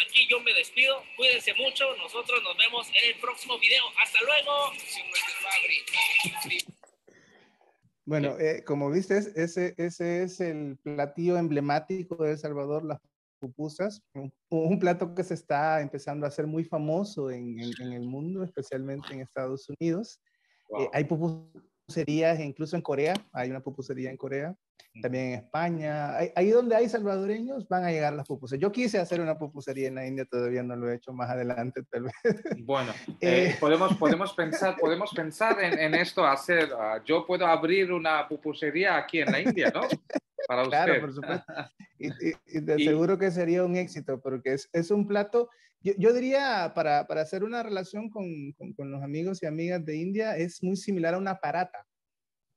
Aquí yo me despido, cuídense mucho, nosotros nos vemos en el próximo video. ¡Hasta luego! Bueno, como viste, ese es el platillo emblemático de El Salvador, las pupusas, un plato que se está empezando a hacer muy famoso en el mundo, especialmente en Estados Unidos. Wow. Hay pupuserías, incluso en Corea, hay una pupusería en Corea, también en España. Ahí donde hay salvadoreños van a llegar las pupusas. Yo quise hacer una pupusería en la India, todavía no lo he hecho, más adelante tal vez. Bueno, podemos pensar en esto, hacer, yo puedo abrir una pupusería aquí en la India, ¿no? Para usted. Claro, por supuesto. Y te aseguro que sería un éxito, porque es un plato, yo diría, para hacer una relación con los amigos y amigas de India, es muy similar a una parata.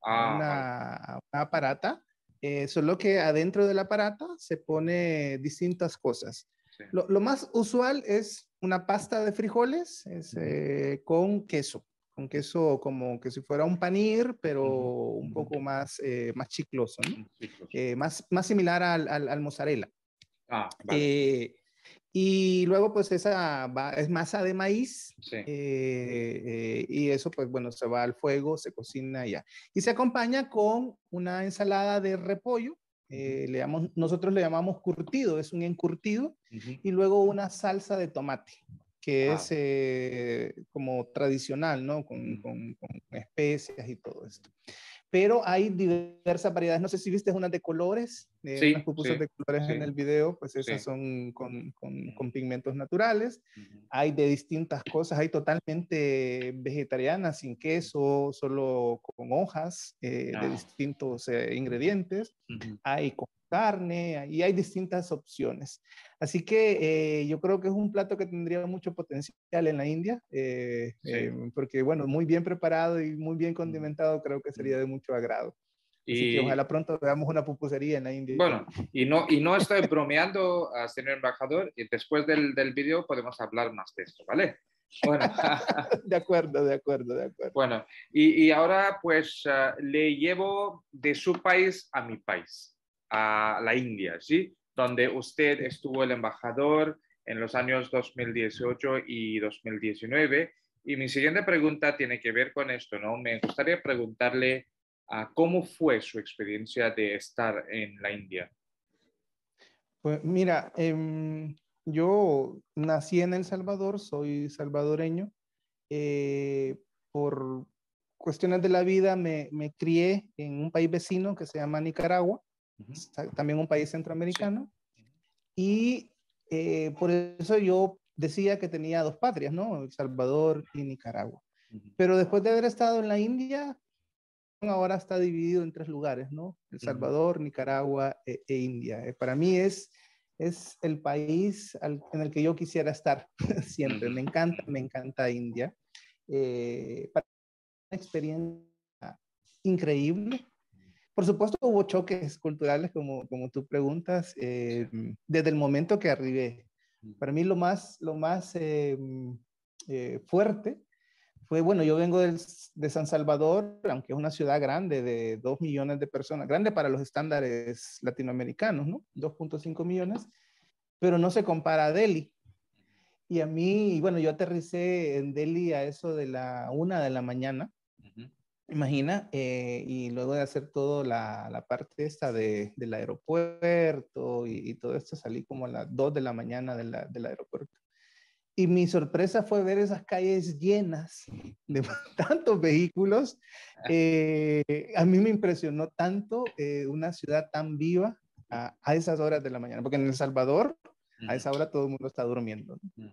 Una parata, solo que adentro de la parata se pone distintas cosas. Sí. Lo más usual es una pasta de frijoles con queso como que si fuera un panir, pero un poco más chicloso, ¿no? Más similar al mozzarella. Vale. Y luego pues es masa de maíz, Sí. y eso pues bueno, se va al fuego, se cocina ya. Y se acompaña con una ensalada de repollo, nosotros le llamamos curtido, es un encurtido, y luego una salsa de tomate, que es como tradicional, ¿no? Con especias y todo esto. Pero hay diversas variedades. No sé si viste unas de colores, Sí, unas pupusas de colores en el video, pues esas son con pigmentos naturales. Hay de distintas cosas, hay totalmente vegetarianas, sin queso, solo con hojas de distintos ingredientes. Hay con carne, y hay distintas opciones. Así que yo creo que es un plato que tendría mucho potencial en la India, porque bueno, muy bien preparado y muy bien condimentado, creo que sería de mucho agrado. Así que ojalá pronto veamos una pupusería en la India. Bueno, y no estoy bromeando, señor embajador, y después del video podemos hablar más de esto, ¿vale? Bueno. De acuerdo. Bueno, y ahora pues le llevo de su país a mi país, a la India, ¿sí? Donde usted estuvo el embajador en los años 2018 y 2019. Y mi siguiente pregunta tiene que ver con esto, ¿no? Me gustaría preguntarle cómo fue su experiencia de estar en la India. Pues mira, yo nací en El Salvador, soy salvadoreño. Por cuestiones de la vida me crié en un país vecino que se llama Nicaragua, también un país centroamericano, y por eso yo decía que tenía dos patrias, ¿no? El Salvador y Nicaragua. Pero después de haber estado en la India, ahora está dividido en tres lugares, ¿no? El Salvador, Nicaragua e India. Para mí es el país en el que yo quisiera estar siempre. Me encanta India. Para una experiencia increíble. Por supuesto, hubo choques culturales, como tú preguntas, desde el momento que arribé. Para mí lo más fuerte fue, bueno, yo vengo de San Salvador, aunque es una ciudad grande de 2 millones de personas, grande para los estándares latinoamericanos, ¿no? 2.5 millones, pero no se compara a Delhi. Y a mí, bueno, yo aterricé en Delhi a eso de la 1 de la mañana, imagina, y luego de hacer toda la parte esta del aeropuerto y todo esto, salí como a las 2 de la mañana del aeropuerto. Y mi sorpresa fue ver esas calles llenas de tantos vehículos. A mí me impresionó tanto una ciudad tan viva a esas horas de la mañana, porque en El Salvador a esa hora todo el mundo está durmiendo, ¿no?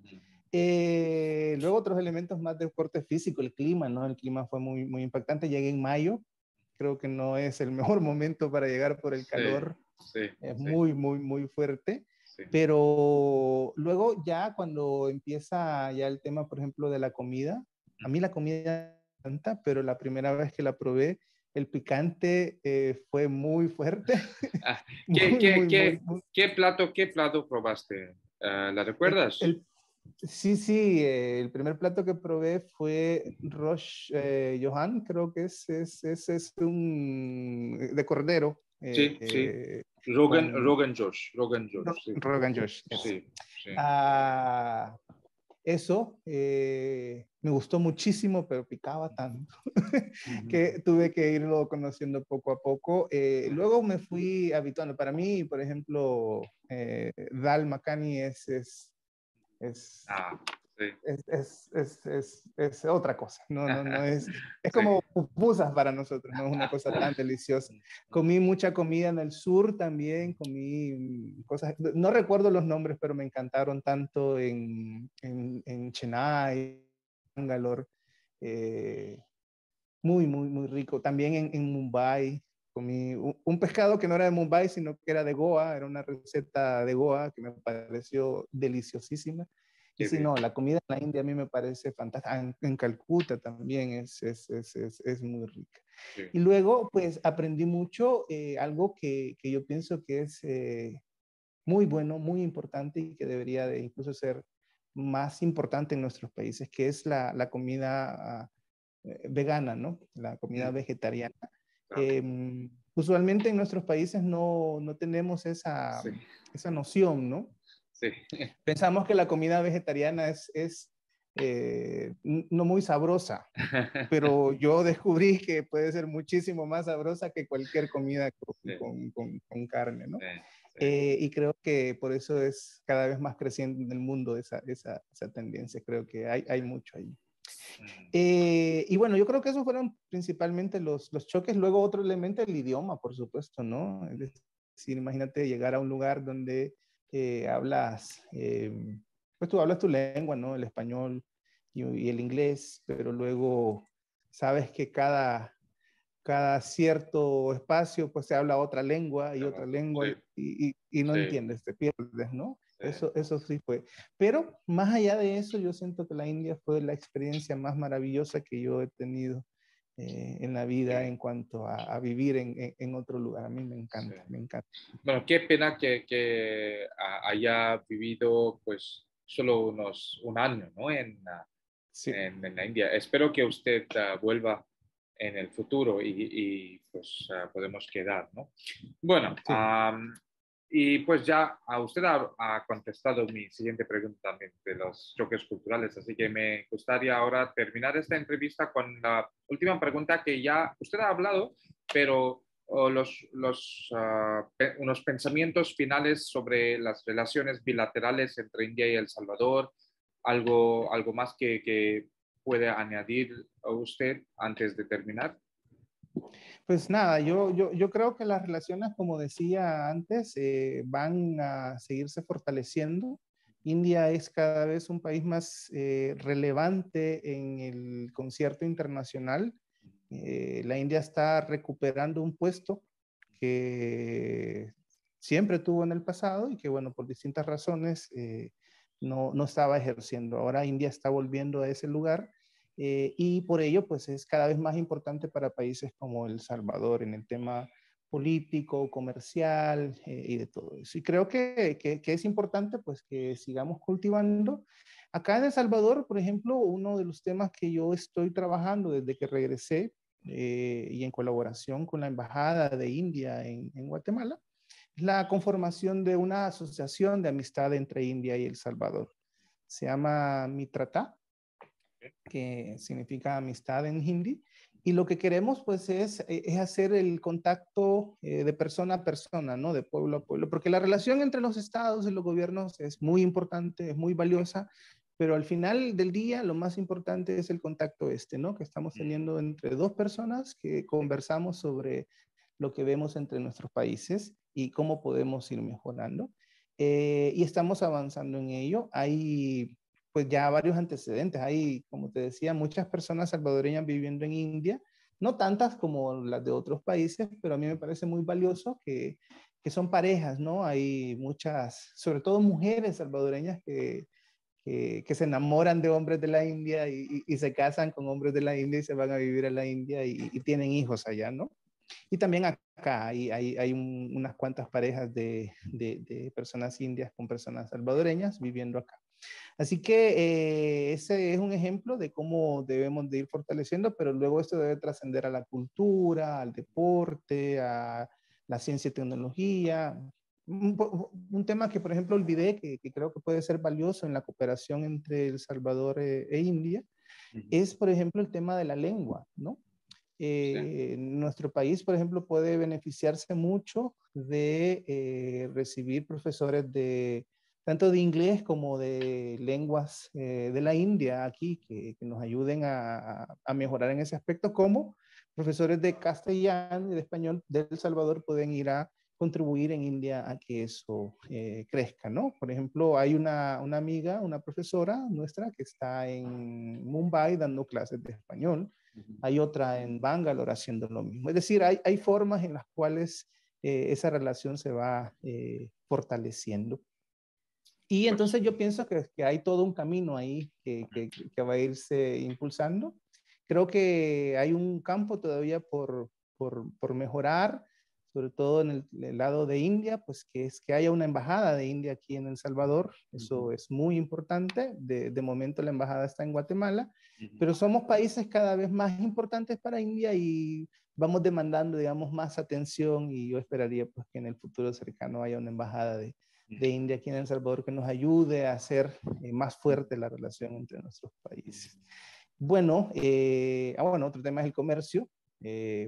Luego otros elementos más de corte físico, el clima, ¿no? El clima fue muy, muy impactante. Llegué en mayo, creo que no es el mejor momento para llegar por el calor. Es muy, muy, muy fuerte. Pero luego ya cuando empieza ya el tema, por ejemplo, de la comida, a mí la comida me encanta, pero la primera vez que la probé, el picante fue muy fuerte. ¿Qué plato probaste? ¿La recuerdas? Sí, el primer plato que probé fue Rosh Johan, creo que es un de cordero. Sí. Rogan Josh. Sí. Rogan Josh. Sí. Eso me gustó muchísimo, pero picaba tanto que tuve que irlo conociendo poco a poco. Luego me fui habituando. Para mí, por ejemplo, dal makhani es otra cosa, no es como pupusas para nosotros, no es una cosa tan deliciosa. Comí mucha comida en el sur también, comí cosas, no recuerdo los nombres, pero me encantaron tanto en Chennai, Bangalore, muy, muy, muy rico. También en Mumbai comí un pescado que no era de Mumbai, sino que era de Goa, era una receta de Goa que me pareció deliciosísima. Y si no, la comida en la India a mí me parece fantástica. En Calcuta también es muy rica. Sí. Y luego, pues, aprendí mucho, algo que yo pienso que es muy bueno, muy importante y que debería de incluso ser más importante en nuestros países, que es la comida vegana, ¿no? La comida vegetariana. Usualmente en nuestros países no tenemos esa noción, ¿no? Sí. Pensamos que la comida vegetariana es no muy sabrosa, pero yo descubrí que puede ser muchísimo más sabrosa que cualquier comida con carne, ¿no? Y creo que por eso es cada vez más creciente en el mundo esa tendencia. Creo que hay mucho ahí. Y bueno, yo creo que esos fueron principalmente los choques. Luego otro elemento, el idioma, por supuesto, ¿no? Es decir, imagínate llegar a un lugar donde hablas, pues tú hablas tu lengua, ¿no? El español y el inglés, pero luego sabes que cada cierto espacio pues se habla otra lengua y otra lengua y no entiendes, te pierdes, ¿no? Eso sí fue. Pero más allá de eso, yo siento que la India fue la experiencia más maravillosa que yo he tenido en la vida en cuanto a vivir en otro lugar. A mí me encanta, me encanta. Bueno, qué pena que haya vivido pues solo un año, ¿no? En la India. Espero que usted vuelva en el futuro y pues podemos quedar, ¿no? Bueno, sí. Y pues ya usted ha contestado mi siguiente pregunta también de los choques culturales, así que me gustaría ahora terminar esta entrevista con la última pregunta que ya usted ha hablado, pero unos pensamientos finales sobre las relaciones bilaterales entre India y El Salvador, algo más que puede añadir a usted antes de terminar. Pues nada, yo creo que las relaciones, como decía antes, van a seguirse fortaleciendo. India es cada vez un país más relevante en el concierto internacional. La India está recuperando un puesto que siempre tuvo en el pasado y que, bueno, por distintas razones no estaba ejerciendo. Ahora India está volviendo a ese lugar. Y por ello, pues es cada vez más importante para países como El Salvador en el tema político, comercial y de todo eso. Y creo que es importante pues que sigamos cultivando. Acá en El Salvador, por ejemplo, uno de los temas que yo estoy trabajando desde que regresé y en colaboración con la Embajada de India en Guatemala, es la conformación de una asociación de amistad entre India y El Salvador. Se llama Mitrata, que significa amistad en hindi. Y lo que queremos pues es hacer el contacto de persona a persona, ¿no? De pueblo a pueblo, porque la relación entre los estados y los gobiernos es muy importante, es muy valiosa, pero al final del día lo más importante es el contacto ¿no? Que estamos teniendo entre dos personas que conversamos sobre lo que vemos entre nuestros países y cómo podemos ir mejorando. Y estamos avanzando en ello. Hay pues ya varios antecedentes. Hay, como te decía, muchas personas salvadoreñas viviendo en India, no tantas como las de otros países, pero a mí me parece muy valioso que son parejas, ¿no? Hay muchas, sobre todo mujeres salvadoreñas que se enamoran de hombres de la India y se casan con hombres de la India y se van a vivir a la India y tienen hijos allá, ¿no? Y también acá hay unas cuantas parejas de personas indias con personas salvadoreñas viviendo acá. Así que ese es un ejemplo de cómo debemos de ir fortaleciendo, pero luego esto debe trascender a la cultura, al deporte, a la ciencia y tecnología. Un tema que, por ejemplo, olvidé, que creo que puede ser valioso en la cooperación entre El Salvador e India, es, por ejemplo, el tema de la lengua, ¿no? Nuestro país, por ejemplo, puede beneficiarse mucho de recibir profesores tanto de inglés como de lenguas de la India aquí, que nos ayuden a mejorar en ese aspecto, como profesores de castellano y de español de El Salvador pueden ir a contribuir en India a que eso crezca, ¿no? Por ejemplo, hay una amiga, una profesora nuestra que está en Mumbai dando clases de español. Hay otra en Bangalore haciendo lo mismo. Es decir, hay formas en las cuales esa relación se va fortaleciendo. Y entonces yo pienso que hay todo un camino ahí que va a irse impulsando. Creo que hay un campo todavía por mejorar, sobre todo en el lado de India, pues que es que haya una embajada de India aquí en El Salvador. Eso es muy importante. De momento la embajada está en Guatemala, pero somos países cada vez más importantes para India y vamos demandando, digamos, más atención, y yo esperaría pues que en el futuro cercano haya una embajada de India aquí en El Salvador que nos ayude a hacer más fuerte la relación entre nuestros países. Bueno, bueno, otro tema es el comercio.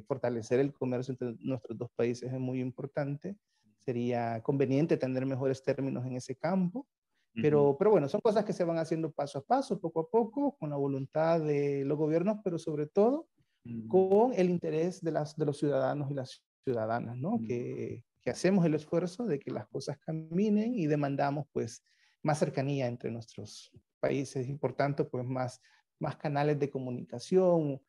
Fortalecer el comercio entre nuestros dos países es muy importante. Sería conveniente tener mejores términos en ese campo. Pero bueno, son cosas que se van haciendo paso a paso, poco a poco, con la voluntad de los gobiernos, pero sobre todo con el interés de los ciudadanos y las ciudadanas, ¿no? Que hacemos el esfuerzo de que las cosas caminen y demandamos pues más cercanía entre nuestros países y por tanto pues más canales de comunicación.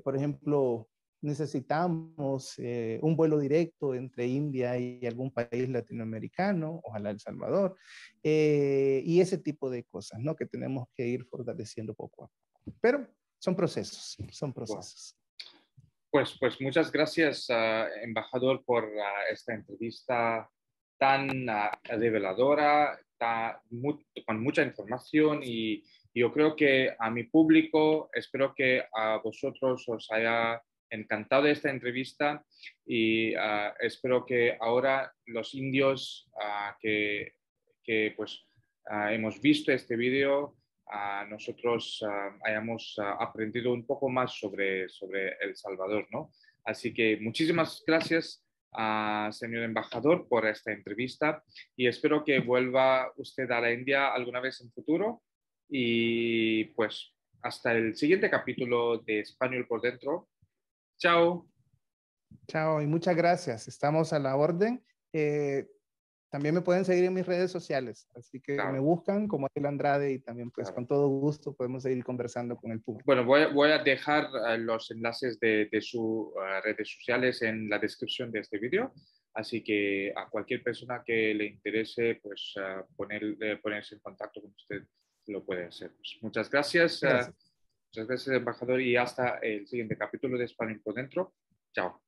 Por ejemplo, necesitamos un vuelo directo entre India y algún país latinoamericano, ojalá El Salvador, y ese tipo de cosas, ¿no? Que tenemos que ir fortaleciendo poco a poco. Pero son procesos, son procesos. Wow. Pues muchas gracias, embajador, por esta entrevista tan reveladora, con mucha información, y yo creo que a mi público, espero que a vosotros os haya encantado esta entrevista, y espero que ahora los indios que pues hemos visto este vídeo, nosotros hayamos aprendido un poco más sobre El Salvador, ¿no? Así que muchísimas gracias, señor embajador, por esta entrevista, y espero que vuelva usted a la India alguna vez en futuro, y pues hasta el siguiente capítulo de Español por Dentro. Chao. Chao y muchas gracias. Estamos a la orden. También me pueden seguir en mis redes sociales, así que me buscan como Ariel Andrade y también pues con todo gusto podemos seguir conversando con el público. Bueno, voy a dejar los enlaces de sus redes sociales en la descripción de este vídeo, así que a cualquier persona que le interese pues ponerse en contacto con usted lo puede hacer. Pues, muchas gracias. Muchas gracias, embajador, y hasta el siguiente capítulo de Español por Dentro. Chao.